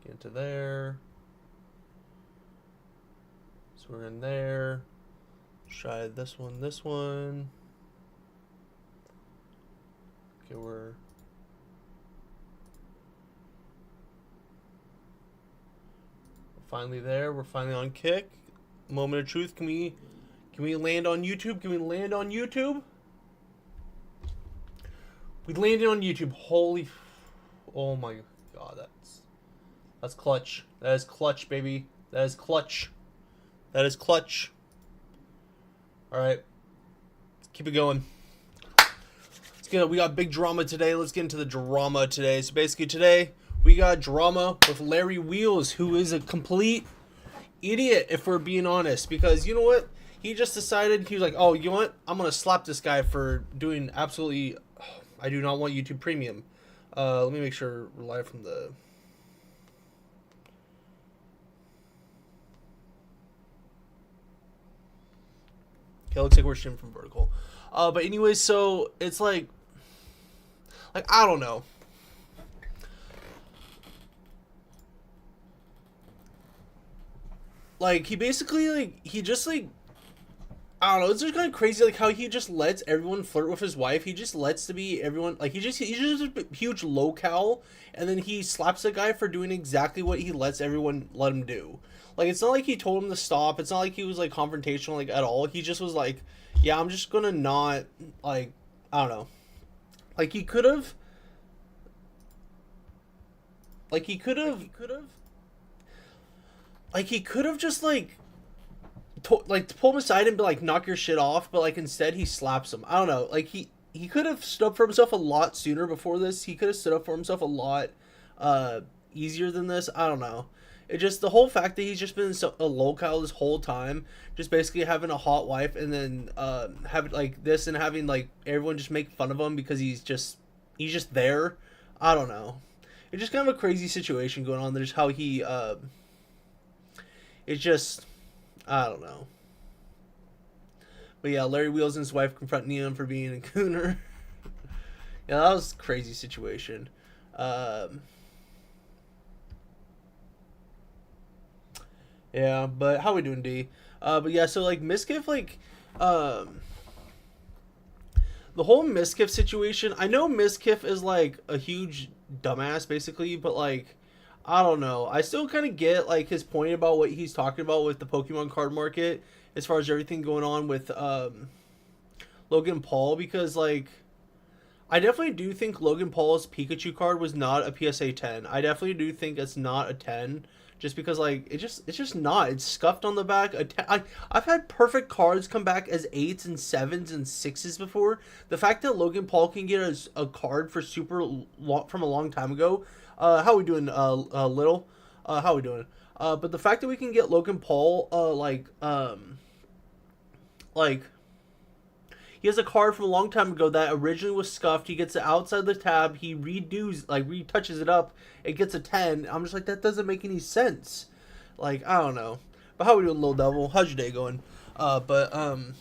Get into there. So we're in there. Try this one, this one. Okay, we're finally there. We're finally on kick. Moment of truth. Can we land on YouTube? Can we land on YouTube? We landed on YouTube. Holy, oh my god, that's clutch. That is clutch, baby. That is clutch. That is clutch. All right, let's keep it going. We got big drama today. Let's get into the drama today. So basically today we got drama with Larry Wheels, who is a complete idiot, if we're being honest, because you know what? He just decided, he was like, oh, you know what? I'm going to slap this guy for doing absolutely, I do not want YouTube Premium. Let me make sure we're live from the... Okay, looks like we're streaming from vertical. But anyways, so it's like, I don't know. Like, he basically, like, he just, like, I don't know, it's just kind of crazy, like, how he just lets everyone flirt with his wife. He just lets to be everyone, like, he's just a huge low-cal, and then he slaps the guy for doing exactly what he lets everyone let him do. Like, it's not like he told him to stop. It's not like he was, like, confrontational, like, at all. He just was like, yeah, I'm just gonna not, like, I don't know. Like, he could have just, like, pull him aside and be like, knock your shit off, but, like, instead he slaps him. I don't know. Like, he could have stood up for himself a lot sooner before this. He could have stood up for himself a lot easier than this. I don't know. It just, the whole fact that he's just been a locale this whole time, just basically having a hot wife, and then having, like, this, and having, like, everyone just make fun of him because he's just there. I don't know. It's just kind of a crazy situation going on. There's how he, it's just, I don't know. But yeah, Larry Wheels and his wife confronting him for being a gooner. Yeah, that was a crazy situation. Yeah, but how we doing, D? But yeah, so, like, Miskiff, like, the whole Miskiff situation, I know Miskiff is, like, a huge dumbass, basically, but, like, I don't know. I still kind of get, like, his point about what he's talking about with the Pokemon card market, as far as everything going on with, Logan Paul, because, like, I definitely do think Logan Paul's Pikachu card was not a PSA 10. I definitely do think it's not a 10. Just because, like, it's just not. It's scuffed on the back. I've had perfect cards come back as 8s and 7s and 6s before. The fact that Logan Paul can get a card for from a long time ago. How are we doing, Little? How are we doing? But the fact that we can get Logan Paul, he has a card from a long time ago that originally was scuffed. He gets it outside the tab. He retouches it up. It gets a 10. I'm just like, that doesn't make any sense. Like, I don't know. But how are we doing, Little Devil? How's your day going? And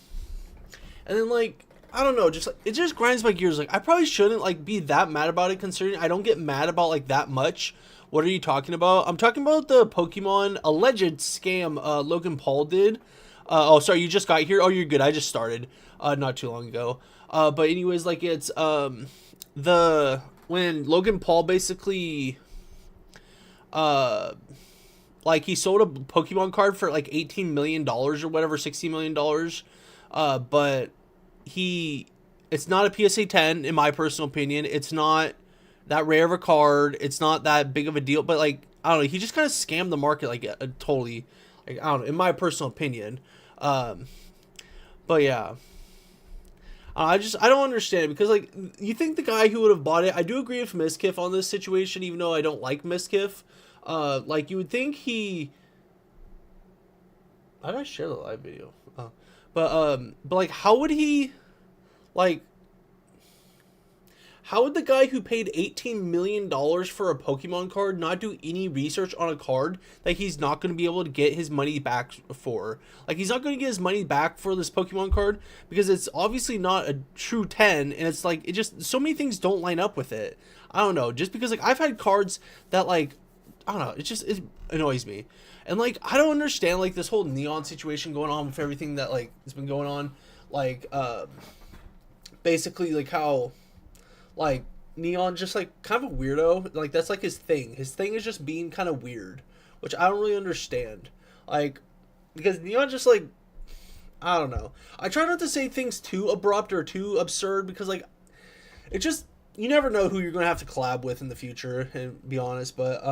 then, like, I don't know. Just, like, it just grinds my gears. Like, I probably shouldn't, like, be that mad about it, considering I don't get mad about, like, that much. What are you talking about? I'm talking about the Pokemon alleged scam Logan Paul did. Oh, sorry, you just got here? Oh, you're good. I just started not too long ago. But anyways, like, it's when Logan Paul basically like, he sold a Pokemon card for like $18 million or whatever, $16 million. But it's not a PSA 10 in my personal opinion. It's not that rare of a card. It's not that big of a deal. But, like, I don't know. He just kind of scammed the market, like, totally. Like, I don't know, in my personal opinion. But yeah, I don't understand it, because, like, you think the guy who would have bought it, I do agree with Miskiff on this situation, even though I don't like Miskiff. Like, you would think how did I share the live video? But like, how would the guy who paid $18 million for a Pokemon card not do any research on a card that he's not going to be able to get his money back for? Like, he's not going to get his money back for this Pokemon card because it's obviously not a true 10, and it's like, it just, so many things don't line up with it. I don't know, just because, like, I've had cards that, like, I don't know. It annoys me, and like I don't understand like this whole Neon situation going on with everything that like has been going on, like basically like how like Neon just like kind of a weirdo. Like that's like his thing. His thing is just being kind of weird, which I don't really understand. Like because Neon just like I don't know. I try not to say things too abrupt or too absurd because like it just you never know who you're gonna have to collab with in the future and be honest, but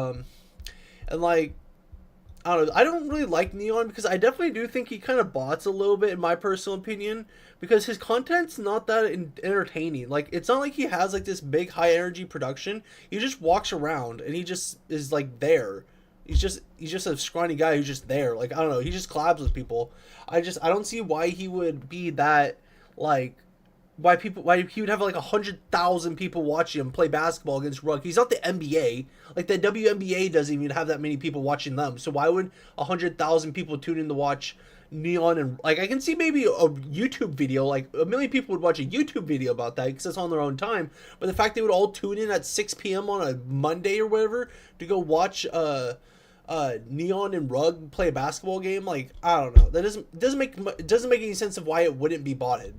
and like I don't know. I don't really like Neon because I definitely do think he kind of bots a little bit, in my personal opinion, because his content's not that entertaining. Like, it's not like he has like this big high energy production. He just walks around and he just is like there. He's just a scrawny guy who's just there. Like I don't know. He just collabs with people. I don't see why he would be that like why he would have like 100,000 people watching him play basketball against Rug. He's not the NBA. Like the WNBA doesn't even have that many people watching them. So why would 100,000 people tune in to watch Neon? And like I can see maybe a YouTube video, like a million people would watch a YouTube video about that because it's on their own time. But the fact they would all tune in at 6 p.m. on a Monday or whatever to go watch Neon and Rug play a basketball game, like I don't know. That doesn't make any sense of why it wouldn't be botted.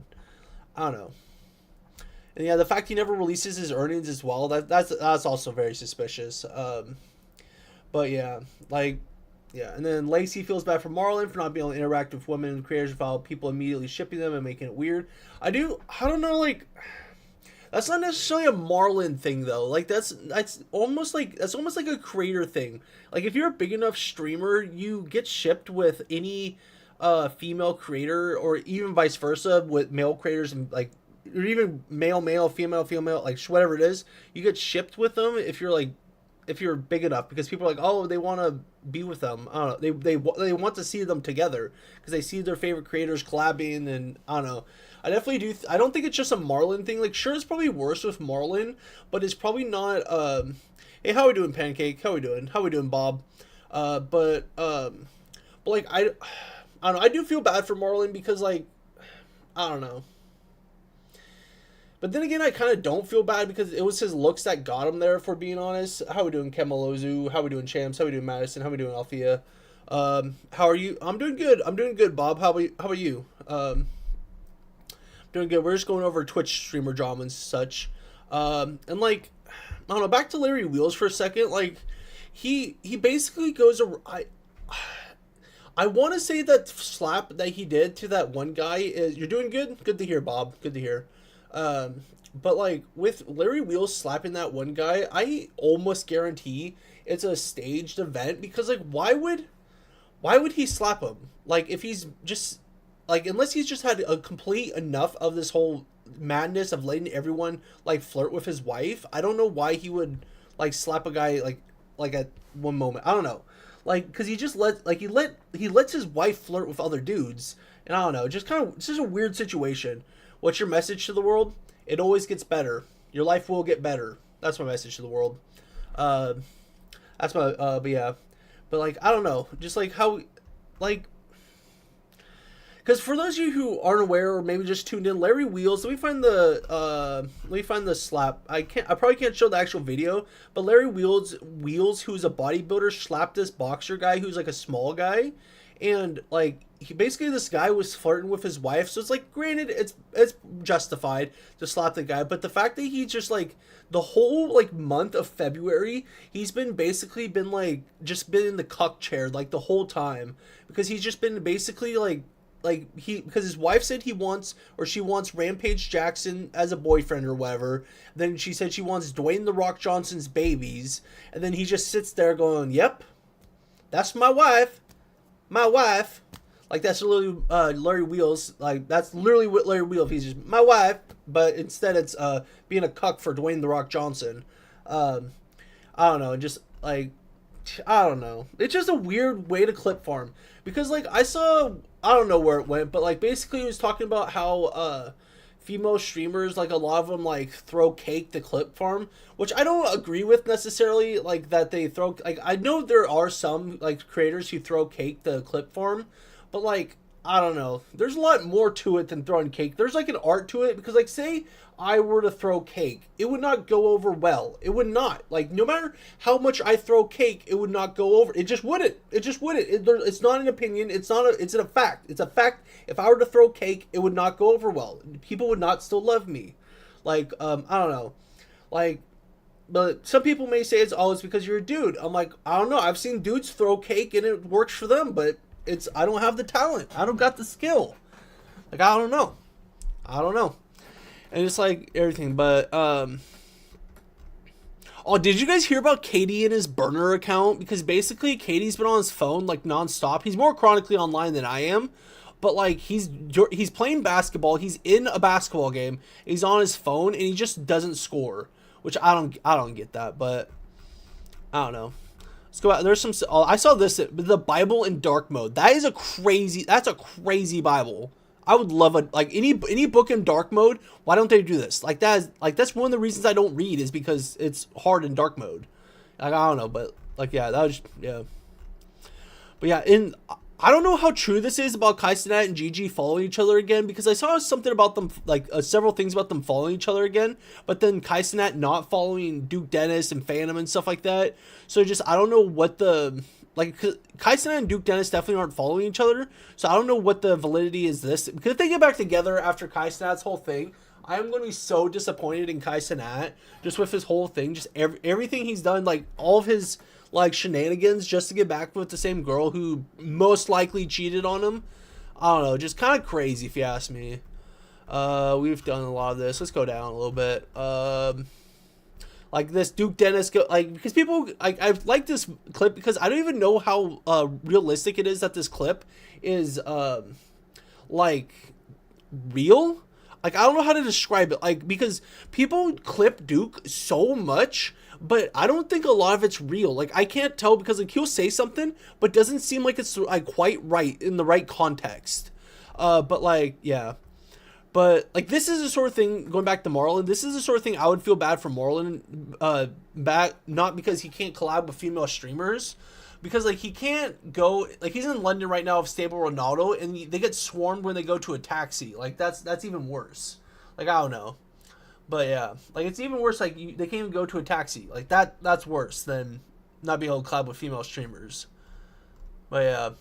I don't know. And yeah, the fact he never releases his earnings as well, that's also very suspicious. But yeah, like, yeah. And then Lacey feels bad for Marlon for not being able to interact with women and creators without people immediately shipping them and making it weird. I don't know, like, that's not necessarily a Marlon thing though. Like that's almost like a creator thing. Like if you're a big enough streamer, you get shipped with any female creator, or even vice versa with male creators, and like or even male female like whatever it is, you get shipped with them if you're big enough, because people are like, oh, they want to be with them. I don't know, they want to see them together because they see their favorite creators collabing, and I don't know. I definitely do. I don't think it's just a Marlon thing. Like, sure, it's probably worse with Marlon, but it's probably not. Hey, how we doing, Pancake? How we doing? How we doing, Bob? But like I don't know. I do feel bad for Marlon because, like, I don't know. But then again, I kind of don't feel bad because it was his looks that got him there, if we're being honest. How we doing, Kemalozu? How we doing, Champs? How we doing, Madison? How we doing, Althea? How are you? I'm doing good. I'm doing good, Bob. How about you? Doing good. We're just going over Twitch streamer drama and such. And, like, I don't know, back to Larry Wheels for a second. Like, he basically goes... I want to say that slap that he did to that one guy is... You're doing good? Good to hear, Bob. Good to hear. But, like, with Larry Wheels slapping that one guy, I almost guarantee it's a staged event, because, like, why would he slap him? Like, if he's just... Like, unless he's just had a complete enough of this whole madness of letting everyone, like, flirt with his wife, I don't know why he would, like, slap a guy, like at one moment. I don't know. Like, because he just he lets his wife flirt with other dudes, and I don't know, just kind of, it's just a weird situation. What's your message to the world? It always gets better. Your life will get better. That's my message to the world. That's my, but yeah. But, like, I don't know, just, like, how, like, because for those of you who aren't aware or maybe just tuned in, Larry Wheels, let me find the slap. I probably can't show the actual video, but Larry Wheels, who's a bodybuilder, slapped this boxer guy who's like a small guy, and like basically this guy was flirting with his wife. So it's like, granted, it's justified to slap the guy, but the fact that he just like the whole like month of February, he's been like just been in the cuck chair like the whole time, because he's just been basically like because his wife said she wants Rampage Jackson as a boyfriend or whatever. Then she said she wants Dwayne "The Rock" Johnson's babies, and then he just sits there going, "Yep, that's my wife. Like, that's literally Larry Wheels. Like, that's literally what Larry Wheels. He's just my wife, but instead it's being a cuck for Dwayne "The Rock" Johnson. I don't know, just like, I don't know. It's just a weird way to clip farm, because like I don't know where it went, but like basically he was talking about how female streamers, like a lot of them like throw cake to clip farm, which I don't agree with necessarily, like that they throw, like I know there are some like creators who throw cake to clip farm, but like I don't know. There's a lot more to it than throwing cake. There's like an art to it because like say I were to throw cake, it would not go over well. It would not. Like no matter how much I throw cake, it would not go over. It just wouldn't. It just wouldn't. It's not an opinion. It's not a. It's a fact. It's a fact. If I were to throw cake, it would not go over well. People would not still love me. Like I don't know. Like but some people may say it's because you're a dude. I'm like, I don't know. I've seen dudes throw cake and it works for them, but I don't have the talent. I don't got the skill. Like I don't know. And it's like everything, but oh, did you guys hear about Katie and his burner account? Because basically Katie's been on his phone like nonstop. He's more chronically online than I am. But like he's playing basketball, he's in a basketball game, he's on his phone and he just doesn't score. Which I don't get that, but I don't know. Let's go out. There's some. Oh, I saw this. The Bible in dark mode. That's a crazy Bible. I would love any book in dark mode. Why don't they do this? That's one of the reasons I don't read is because it's hard in dark mode. Like I don't know, but like yeah, that was yeah. But yeah, I don't know how true this is about Kai Cenat and Gigi following each other again because I saw something about them, like several things about them following each other again, but then Kai Cenat not following Duke Dennis and Phantom and stuff like that. So just, I don't know what like, Kai Cenat and Duke Dennis definitely aren't following each other, so I don't know what the validity is this. Because if they get back together after Kai Cenat's whole thing, I am going to be so disappointed in Kai Cenat, just with his whole thing, just everything he's done, like, all of his like shenanigans just to get back with the same girl who most likely cheated on him. I don't know, just kind of crazy if you ask me. We've done a lot of this. Let's go down a little bit. Like this Duke Dennis because people I like this clip because I don't even know how realistic it is that this clip is like real. Like I don't know how to describe it. Like because people clip Duke so much, but I don't think a lot of it's real. Like I can't tell because like he'll say something, but doesn't seem like it's like quite right in the right context. But like yeah, but like this is the sort of thing going back to Marlon. This is the sort of thing I would feel bad for Marlon. Back not because he can't collab with female streamers, because like he can't go like he's in London right now with Stable Ronaldo, and they get swarmed when they go to a taxi. Like that's even worse. Like I don't know. But yeah, like it's even worse. Like they can't even go to a taxi. Like that's worse than not being able to collab with female streamers. But yeah.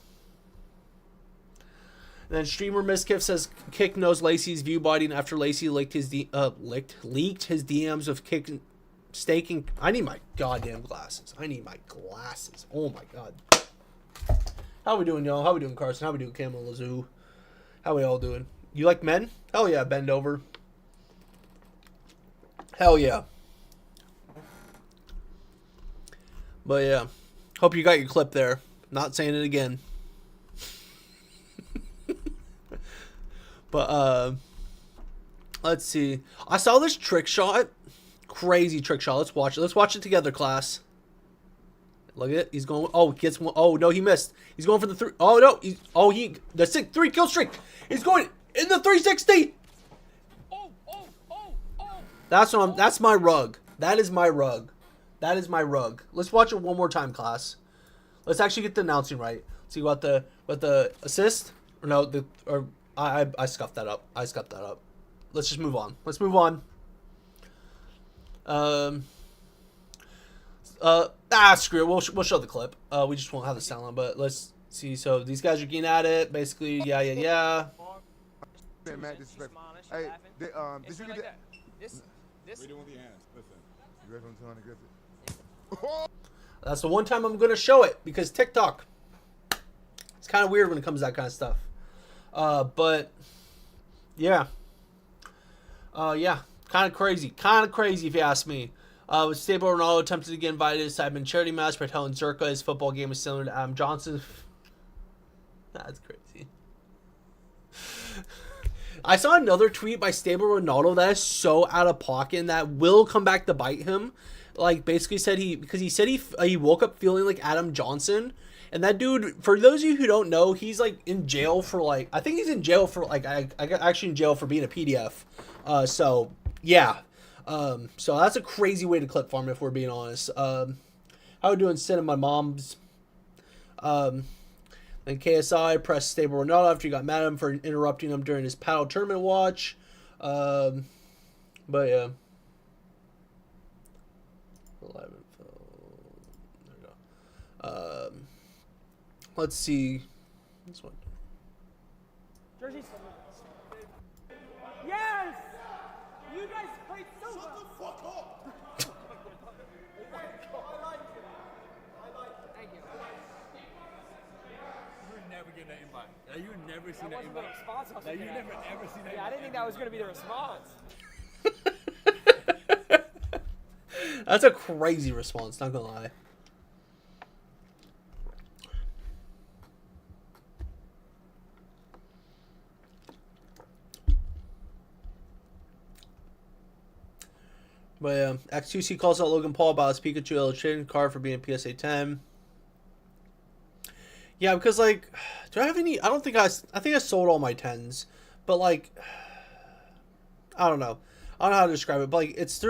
And then streamer Miskiff says Kick knows Lacey's view body after Lacey leaked his DMs of Kick staking. I need my goddamn glasses. Oh my god. How we doing, y'all? How we doing, Carson? How we doing, Camel Lazoo? How we all doing? You like men? Hell yeah, bend over. Hell yeah. But yeah. Hope you got your clip there. Not saying it again. But let's see. I saw this trick shot. Crazy trick shot. Let's watch it. Let's watch it together, class. Look at it. He's going. Oh, gets one. Oh no, he missed. He's going for the 3. Oh no. The 3 kill streak. He's going in the 360. That's my rug. That is my rug. Let's watch it one more time, class. Let's actually get the announcing right. See what the assist or no I scuffed that up. Let's just move on. Screw it. We'll show the clip. We just won't have the sound on, but let's see. So these guys are getting at it. Basically, yeah. Hey, did you get that? This. We doing the hands. Listen. You guys want to get it? That's the one time I'm gonna show it because TikTok. It's kind of weird when it comes to that kind of stuff. But yeah. Kind of crazy if you ask me. With Stable Ronaldo attempted to get invited to Simon charity match by telling Zerka his football game is similar to Adam Johnson. That's crazy. I saw another tweet by Stable Ronaldo that is so out of pocket and that will come back to bite him. Like basically said he woke up feeling like Adam Johnson. And that dude, for those of you who don't know, he's like in jail for like, I think he's in jail for like, I got actually in jail for being a PDF. So yeah. So that's a crazy way to clip farm if we're being honest. How we doing sitting my mom's, And KSI pressed Stable Ronaldo after he got mad at him for interrupting him during his paddle tournament watch. But yeah. 11. There we go. Let's see. This one. Jerseys. Yes! You guys played so well. Shut the fuck up! Thank you. You would never get that invite. Now, you would never see that That wasn't the invite. response I was Now, you looking never at. ever see that. Yeah, I didn't think that was going to be the response. That's a crazy response, not gonna lie. But yeah, X2C calls out Logan Paul about his Pikachu illustration card for being PSA 10. Yeah, because like, do I have any? I don't think I think I sold all my 10s, but like, I don't know. I don't know how to describe it, but like, it's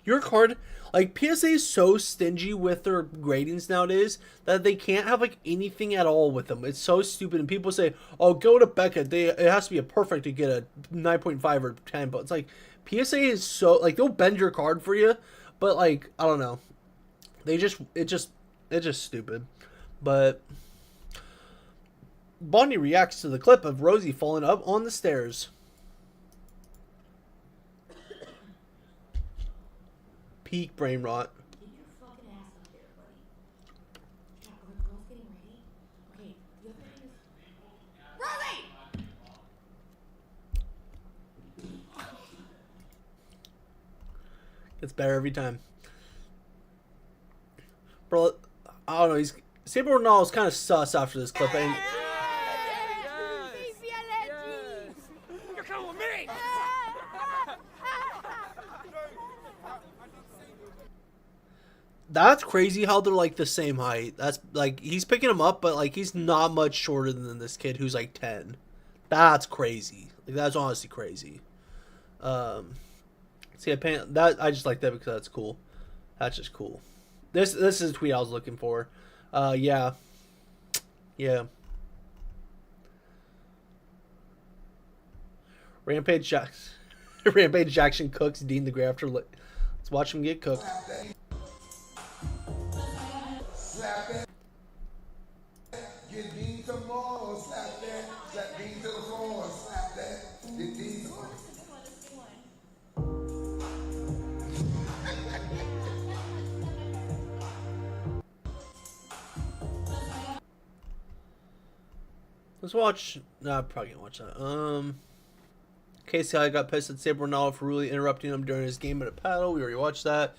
your card. Like, PSA is so stingy with their gradings nowadays that they can't have like anything at all with them. It's so stupid, and people say, "Oh, go to Beckett. It has to be a perfect to get a 9.5 or 10." But it's like PSA is so like they'll bend your card for you, but like I don't know, it's just stupid. But Bonnie reacts to the clip of Rosie falling up on the stairs. Peak brain rot. Get your fucking ass up there, buddy. Yeah, are the girls getting ready? Okay, the other thing is... Rosie! It's better every time. Bro, I don't know. Saber Ronaldo's kind of sus after this clip. And You're coming with me! that's crazy how they're like the same height. That's like he's picking him up, but like he's not much shorter than this kid who's like 10. That's crazy. Like that's honestly crazy. See, I just like that because that's cool. That's just cool. This is a tweet I was looking for. Yeah. Rampage Jackson cooks Dean the Grafter. Let's watch him get cooked. Slap that. Get Dean some more. Slap that. Slap Dean to the floor. Slap that. Get Dean some more. Let's watch. Nah, I'm probably gonna watch that. KCI got pissed at Saber Ronaldo for really interrupting him during his game at a paddle. We already watched that.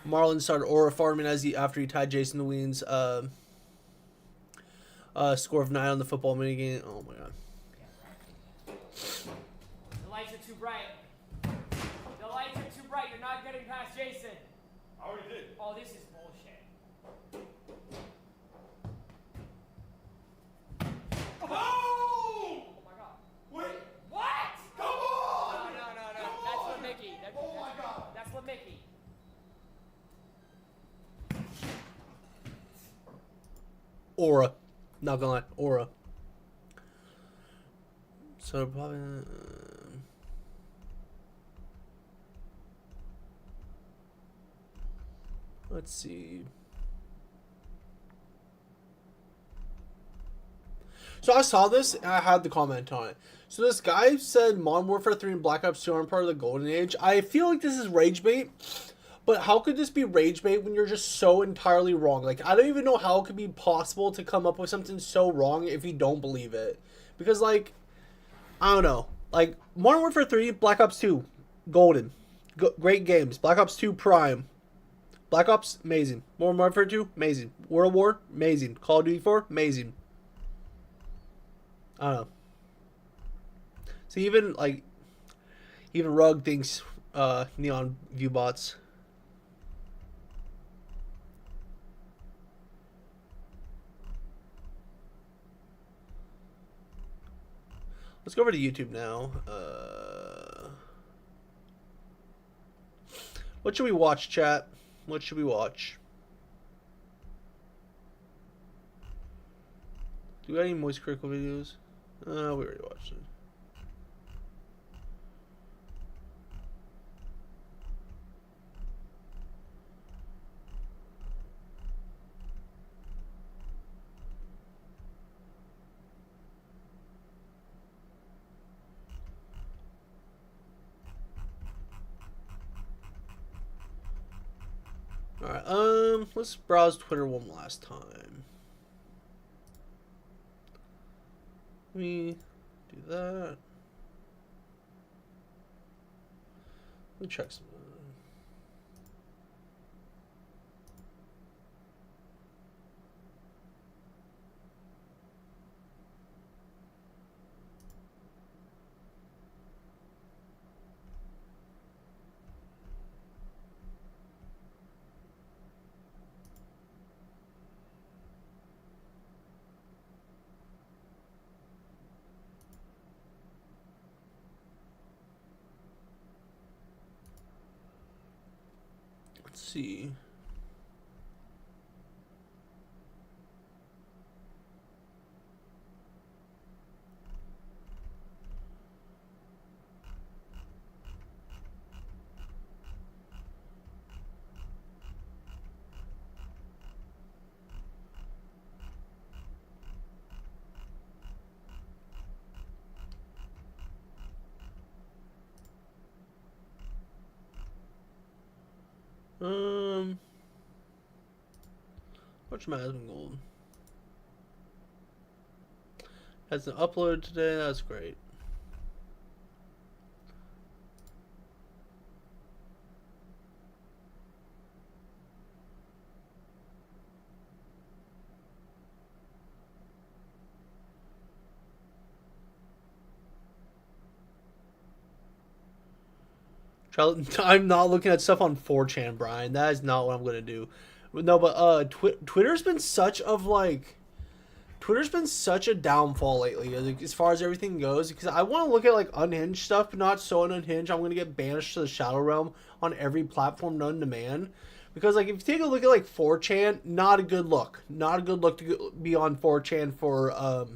Marlon started aura farming after he tied Jasontheween's score of 9 on the football minigame. Oh my god. The lights are too bright. The lights are too bright. You're not getting past Jason. I already did. Oh, this is bullshit. Oh! Oh my god. Wait! What? Come on! No. Come That's on! what Mickey. Oh my god! That's what Mickey. Aura. Not gonna lie. Aura. So probably. Let's see. So I saw this and I had the comment on it. So this guy said Modern Warfare 3 and Black Ops 2 aren't part of the Golden Age. I feel like this is rage bait. But how could this be rage bait when you're just so entirely wrong? Like, I don't even know how it could be possible to come up with something so wrong if you don't believe it. Because, like, I don't know. Like, Modern Warfare 3, Black Ops 2, Golden. Great games. Black Ops 2, Prime. Black Ops, amazing. Modern Warfare 2, amazing. World War, amazing. Call of Duty 4, amazing. I don't know. See, even Rug thinks Neon Viewbots. Let's go over to YouTube now. What should we watch, chat? What should we watch? Do we got any Moist Critical videos? We already watched it. Alright, let's browse Twitter one last time. Let me do that. Let me check some. Let's see. Which man has been gold? Hasn't uploaded today. That's great. I'm not looking at stuff on 4chan, Brian. That is not what I'm gonna do. No, but Twitter's been such a downfall lately, as far as everything goes. Because I want to look at like unhinged stuff, but not so unhinged. I'm gonna get banished to the Shadow Realm on every platform known to man. Because like if you take a look at like 4chan, not a good look. Not a good look to be on 4chan for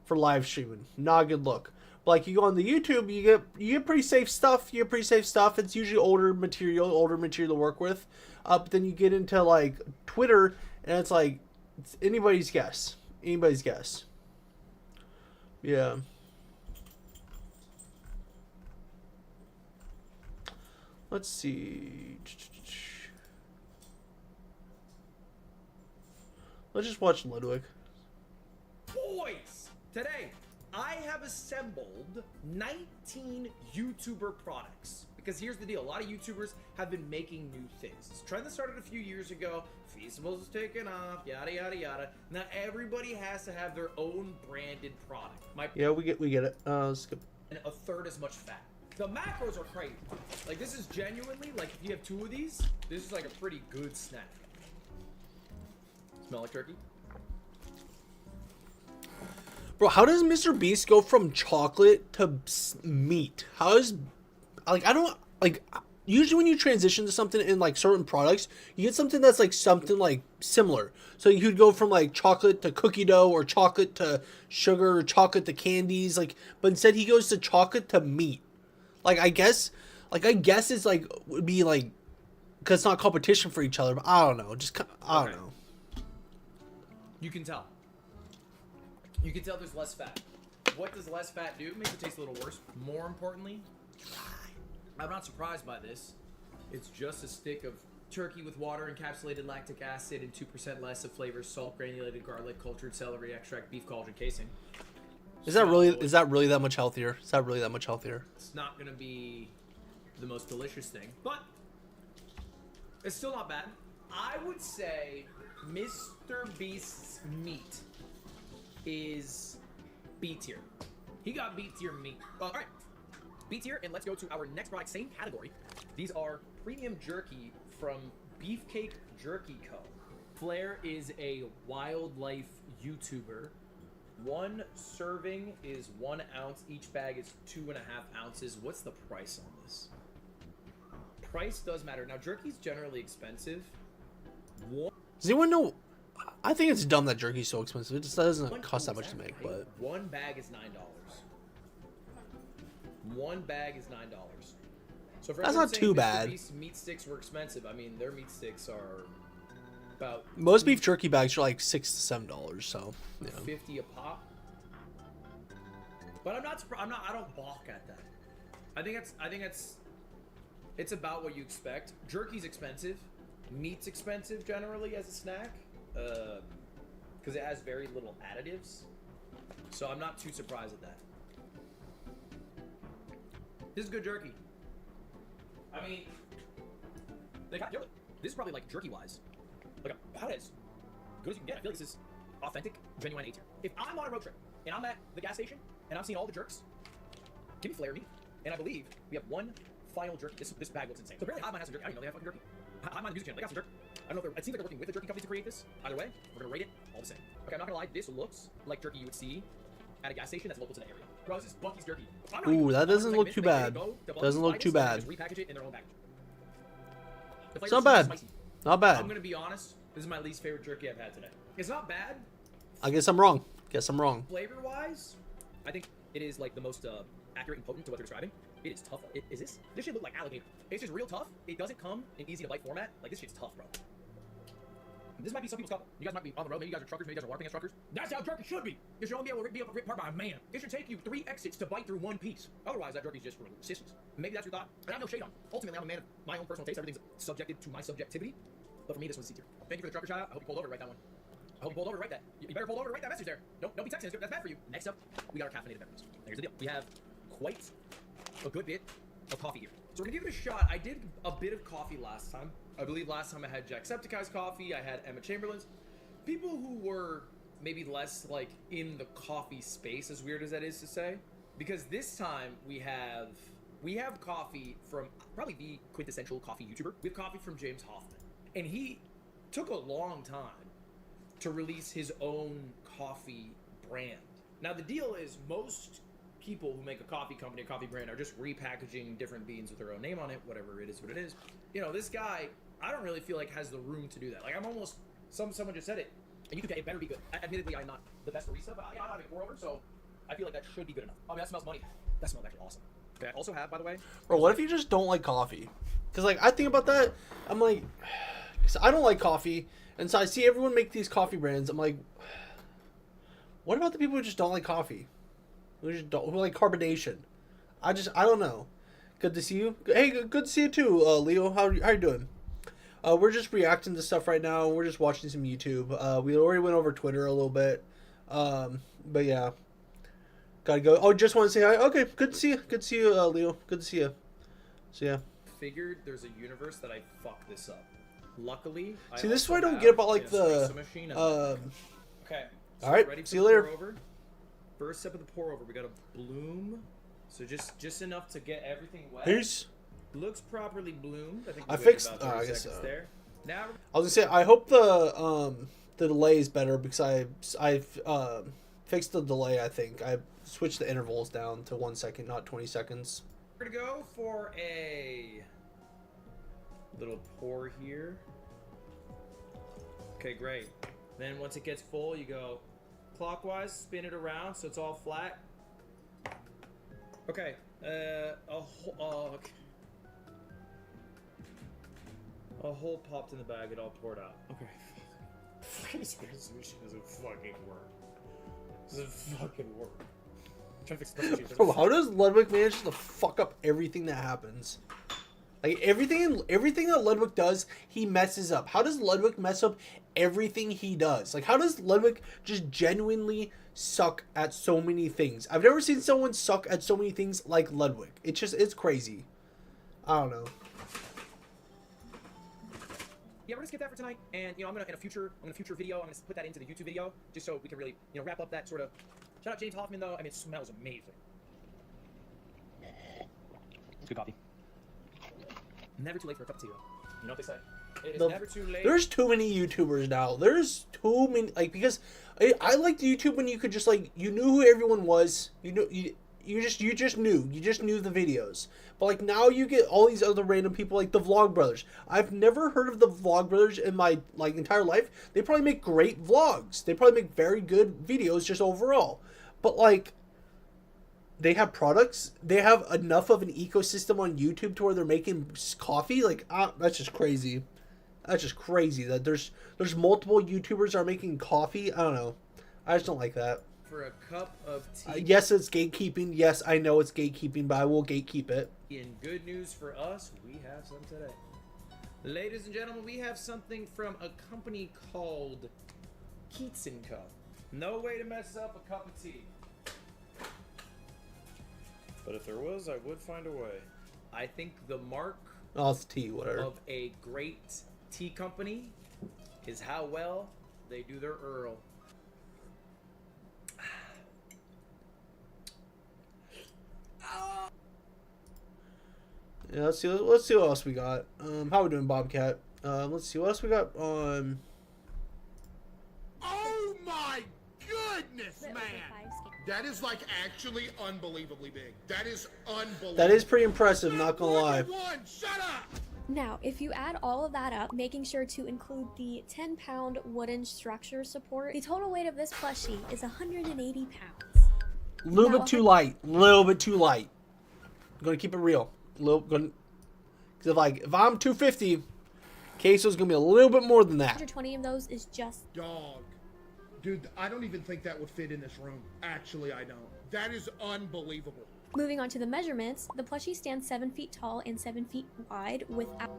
live streaming. Not a good look. But like you go on the YouTube, you get pretty safe stuff. You get pretty safe stuff. It's usually older material to work with. But then you get into like Twitter, and it's like it's anybody's guess. Anybody's guess. Yeah. Let's see. Let's just watch Ludwig. Boys, today I have assembled 19 YouTuber products. Because here's the deal, a lot of YouTubers have been making new things. This trend that started a few years ago, Feastables is taking off, yada yada yada. Now everybody has to have their own branded product. Yeah, we get it. Skip. And a third as much fat. The macros are crazy. Like this is genuinely, like if you have 2 of these, this is like a pretty good snack. Smell like turkey? Bro, how does Mr. Beast go from chocolate to meat? How is, like, I don't, like, usually when you transition to something in, like, certain products, you get something that's, like, something, like, similar. So you'd go from, like, chocolate to cookie dough, or chocolate to sugar, or chocolate to candies, like, but instead he goes to chocolate to meat. Like, I guess it's, like, would be, like, because it's not competition for each other, but I don't know, just, I don't know. You can tell. You can tell there's less fat. What does less fat do? Makes it taste a little worse. More importantly, I'm not surprised by this. It's just a stick of turkey with water, encapsulated lactic acid, and 2% less of flavors: salt, granulated garlic, cultured celery extract, beef collagen casing. Is that really that much healthier? Is that really that much healthier? It's not gonna be the most delicious thing, but it's still not bad. I would say Mr. Beast's meat is B tier. He got B tier meat. All right, B tier, and let's go to our next product, same category. These are premium jerky from Beefcake Jerky Co. Flair is a wildlife YouTuber. 1 serving is 1 ounce. Each bag is 2.5 ounces. What's the price on this? Price does matter. Now, jerky's generally expensive. Does anyone know I think it's dumb that jerky's so expensive. It just doesn't One- cost that ooh, much is to make, right? but One bag is $9. One bag is $9. So for That's everyone not saying too Mr. bad. Beast's meat sticks were expensive. I mean, their meat sticks are about most beef jerky bags are like $6 to $7. So yeah. $50 a pop. But I'm not surprised. I don't balk at that. I think it's about what you expect. Jerky's expensive. Meat's expensive generally as a snack, because it has very little additives. So I'm not too surprised at that. This is good jerky. I mean, this is probably like jerky-wise. Like about as good as you can get. I feel like this is authentic, genuine A tier. If I'm on a road trip and I'm at the gas station and I'm seeing all the jerks, give me flare meat. And I believe we have one final jerky. This bag looks insane. So apparently Hive Mind has some jerky. I didn't know they have fucking jerky. Hive Mind, the music channel, they got some jerky. I don't know if it seems like they're working with the jerky company to create this. Either way, we're gonna rate it all the same. Okay, I'm not gonna lie, this looks like jerky you would see at a gas station that's local to the area. Bro, this is Bucky's jerky. Ooh, that doesn't look too bad. Doesn't look too bad. Just repackage it in their own package. The It's not flavor's bad. spicy. Not I'm bad. gonna be honest. This is my least favorite jerky I've had today. It's not bad. I guess I'm wrong. Flavor-wise, I think it is like the most accurate and potent to what they're describing. It is tough. This shit look like alligator. It's just real tough. It doesn't come in easy to bite format. Like this shit's tough, bro. This might be some people's couple. You guys might be on the road. Maybe you guys are truckers. Maybe you guys are working as truckers. That's how jerky should be. You should only be able to be ripped apart by a man. It should take you 3 exits to bite through one piece. Otherwise, that jerky's just for sissies. Maybe that's your thought. And I have no shade on. Ultimately, I'm a man of my own personal taste. Everything's subjected to my subjectivity. But for me, this one's C tier. Thank you for the trucker shout out. I hope you pulled over to write that one. I hope you pulled over to write that. You better pull over to write that message there. Don't be texting. That's bad for you. Next up, we got our caffeinated beverages. Here's the deal. We have quite a good bit of coffee here. So we're gonna give it a shot. I did a bit of coffee last time. I believe last time I had Jacksepticeye's coffee. I had Emma Chamberlain's. People who were maybe less like in the coffee space, as weird as that is to say, because this time we have coffee from probably the quintessential coffee YouTuber. We have coffee from James Hoffman, and he took a long time to release his own coffee brand. Now the deal is most people who make a coffee company, a coffee brand, are just repackaging different beans with their own name on it, whatever it is, what it is. You know, this guy, I don't really feel like has the room to do that. Like I'm almost, someone just said it, and you could get it better be good. Admittedly, I'm not the best barista, but I'm not a pour over, so I feel like that should be good enough. Oh, that smells money. That smells actually awesome. Okay, I also have, by the way, Bro, what if you just don't like coffee? Because like I think about that, I'm like, cause I don't like coffee, and so I see everyone make these coffee brands. I'm like, what about the people who just don't like coffee? Who like carbonation? I don't know. Good to see you. Hey, good to see you too, Leo. How you doing? We're just reacting to stuff right now. We're just watching some YouTube. We already went over Twitter a little bit. But yeah. Gotta go. Oh, just want to say hi. Okay, good to see you. Good to see you, Leo. Good to see you. So yeah. figured there's a universe that I fucked this up. Luckily, See, this is what I don't get about like the. Okay. So All right. ready for See you the later. pour over? First step of the pour over, we got a bloom. So just enough to get everything wet. Peace. Looks properly bloomed. I think I we fixed- waited about 30 I guess seconds so. there. Now I was gonna say I hope the delay is better because I've fixed the delay. I think I switched the intervals down to 1 second, not 20 seconds. we're gonna go for a little pour here. Okay, great. Then once it gets full, you go clockwise, spin it around so it's all flat. Okay, a hole popped in the bag, it all poured out. Okay. Fucking espresso machine doesn't fucking work. Doesn't fucking work. I'm trying to fix the espresso machine. Bro, how does Ludwig manage to fuck up everything that happens? Like everything that Ludwig does, he messes up. How does Ludwig mess up everything he does? Like how does Ludwig just genuinely suck at so many things? I've never seen someone suck at so many things like Ludwig. It's crazy. I don't know. Yeah, we're gonna skip that for tonight, and you know, I'm gonna in a future video, I'm gonna put that into the YouTube video, just so we can really, you know, wrap up that sort of. Shout out James Hoffman though. I mean, it smells amazing. It's good coffee. Never too late for a cup of tea, though. You know what they say? It is never too late. There's too many YouTubers now. There's too many, like, because I liked YouTube when you could just like you knew who everyone was. You know, you just knew the videos. But like now you get all these other random people like the Vlogbrothers. I've never heard of the Vlogbrothers in my like entire life. They probably make great vlogs. They probably make very good videos just overall. But like they have products. They have enough of an ecosystem on YouTube to where they're making coffee. Like that's just crazy. That's just crazy that there's multiple YouTubers are making coffee. I don't know. I just don't like that. For a cup of tea. Yes, it's gatekeeping. Yes, I know it's gatekeeping, but I will gatekeep it. In good news for us, we have some today. Ladies and gentlemen, we have something from a company called Keats & Co. No way to mess up a cup of tea. But if there was, I would find a way. I think the mark Oh, it's tea, whatever. of a great tea company is how well they do their Earl. Yeah, let's see what else we got. How we doing, Bobcat? Let's see what else we got on. Oh my goodness, man! That is like actually unbelievably big. That is unbelievable. That is pretty impressive, not gonna lie. Shut up! Now, if you add all of that up, making sure to include the 10-pound wooden structure support, the total weight of this plushie is 180 pounds. A little bit too light. Little bit too light. I'm gonna keep it real. Because if I'm 250, Queso's gonna be a little bit more than that. 120 of those is just Dog. Dude, I don't even think that would fit in this room. Actually, I don't. That is unbelievable. Moving on to the measurements, the plushie stands 7 feet tall and 7 feet wide without...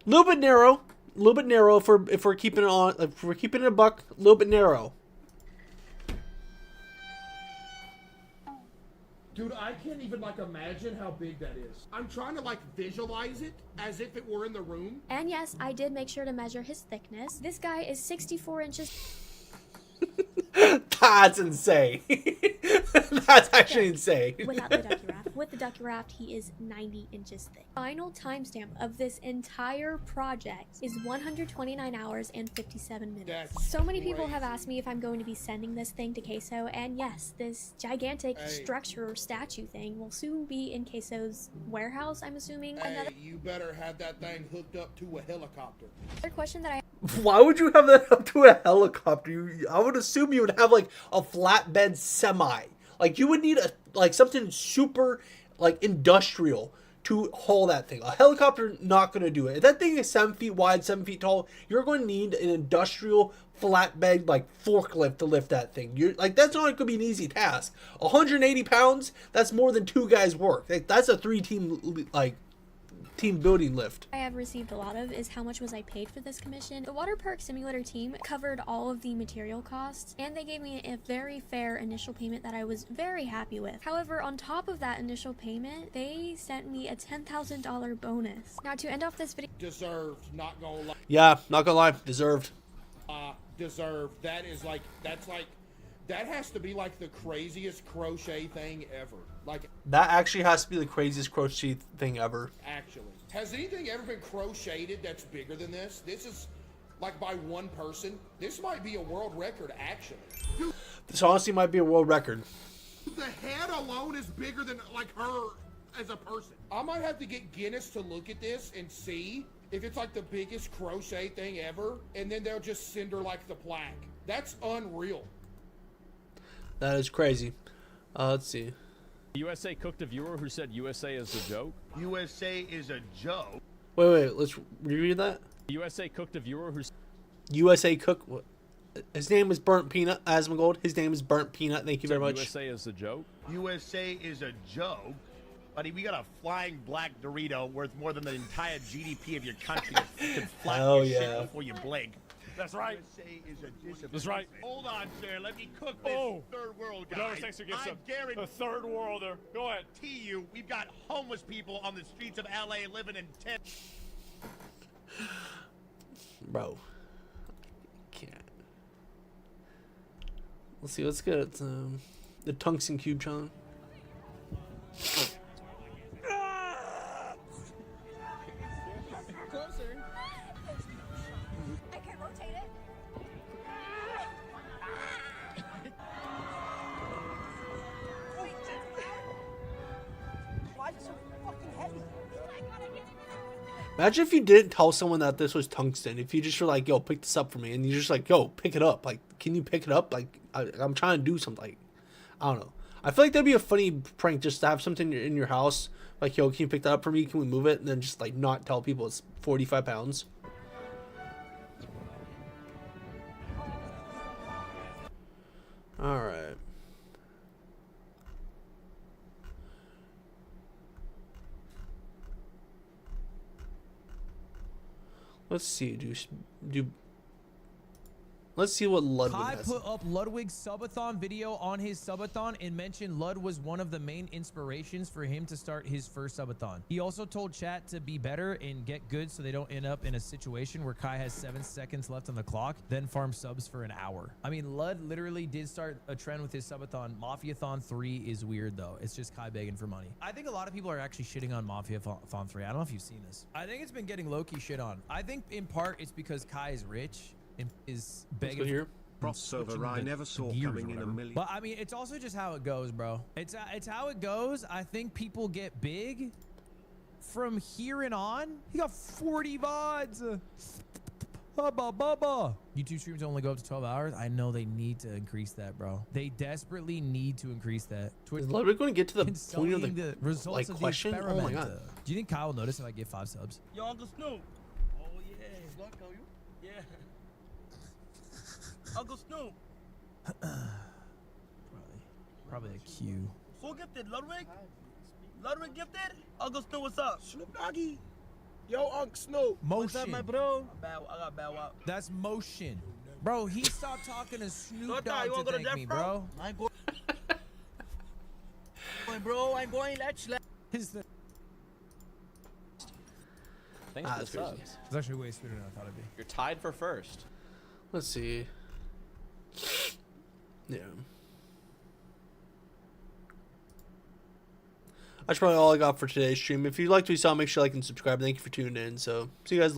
A little bit narrow. A little bit narrow if we're keeping it on. If we're keeping it a buck, a little bit narrow. Dude, I can't even like imagine how big that is. I'm trying to like visualize it as if it were in the room. And yes, I did make sure to measure his thickness. This guy is 64 inches... That's insane. That's actually insane. Without the ducky raft. With the ducky raft, he is 90 inches thick. Final timestamp of this entire project is 129 hours and 57 minutes. That's so many people crazy. have asked me if I'm going to be sending this thing to Queso, and yes, this gigantic structure or statue thing will soon be in Queso's warehouse, I'm assuming. Another you better have that thing hooked up to a helicopter. question that I Why would you have that up to a helicopter? I would assume you would have like a flatbed semi. Like you would need something super like industrial to haul that thing. A helicopter not going to do it. If that thing is 7 feet wide, 7 feet tall, you're going to need an industrial flatbed like forklift to lift that thing. You're like that's not going to be an easy task. 180 pounds. That's more than 2 guys' work. That's a 3-team team building lift. have received a lot of is how much was I paid for this commission. The water park simulator team covered all of the material costs, and they gave me a very fair initial payment that I was very happy with. However, on top of that initial payment, they sent me a $10,000 bonus. Now, to end off this video, Deserved, not gonna lie. Yeah, not gonna lie, deserved. Deserved. That has to be like the craziest crochet thing ever. Like, That actually has to be the craziest crochet thing ever. actually. Has anything ever been crocheted that's bigger than this? This is like by one person. This might be a world record, actually. Dude, This honestly might be a world record. the head alone is bigger than like her as a person. I might have to get Guinness to look at this and see if it's like the biggest crochet thing ever, and then they'll just send her like the plaque. That's unreal. That is crazy. Let's see. USA cooked a viewer who said USA is a joke. USA is a joke. Wait, let's reread that. USA cooked a viewer who USA Cook. What? His name is Burnt Peanut. Asmongold. His name is Burnt Peanut. Thank you very much. USA is a joke. USA is a joke. Buddy, we got a flying black Dorito worth more than the entire GDP of your country that can flatten Hell your yeah. shit before you blink. That's right. USA is a discipline. That's right. Hold on, sir. Let me cook this third world guy. No, thanks for getting I some. guarantee A third worlder. Go ahead. you, we've got homeless people on the streets of LA living in tents. Bro. Can't. Let's see. Let's get the Tungsten Cube challenge. Closer. I can't rotate it. Imagine if you didn't tell someone that this was tungsten. If you just were like, yo, pick this up for me. And you're just like, yo, pick it up. Like, can you pick it up? Like, I'm trying to do something. Like, I don't know. I feel like that'd be a funny prank just to have something in your house. Like, yo, can you pick that up for me? Can we move it? And then just, like, not tell people it's 45 pounds. Alright. Let's see. Let's see what Ludwig Kai has. put up Ludwig's subathon video on his subathon and mentioned Lud was one of the main inspirations for him to start his first subathon. He also told chat to be better and get good so they don't end up in a situation where Kai has 7 seconds left on the clock, then farm subs for an hour. I mean, Lud literally did start a trend with his subathon. Mafiathon 3 is weird though. It's just Kai begging for money. I think a lot of people are actually shitting on Mafiathon 3. I don't know if you've seen this. I think it's been getting low-key shit on. I think in part it's because Kai is rich and is begging here. Crossover I never saw coming in a million. But I mean, it's also just how it goes, bro. It's how it goes. I think people get big from here and on. He got 40 VODs. Bubba. YouTube streams only go up to 12 hours. I know they need to increase that, bro. They desperately need to increase that. Is Ludwig going to get to the point of the results like, of question? the Oh experiment. my god. Do you think Kyle will notice if I give 5 subs? Yo, Uncle Snoop. Oh, yeah. Yeah. Uncle Snoop. Probably a Q. Who gifted? Ludwig? Ludwig gifted? Uncle Snoop, what's up? Snoop Doggy. Yo, Uncle Snoop. Motion. What's up, my bro? I got bad wop. That's motion. Bro, he stopped talking to Snoop So, you Dogg wanna to go to thank me, death row? bro. I'm going, bro. I'm going. Let's His the Thanks for the subs. It's actually way sweeter than I thought it'd be. You're tied for first. Let's see. Yeah. That's probably all I got for today's stream. If you liked what you saw, make sure you like and subscribe. Thank you for tuning in. So, see you guys.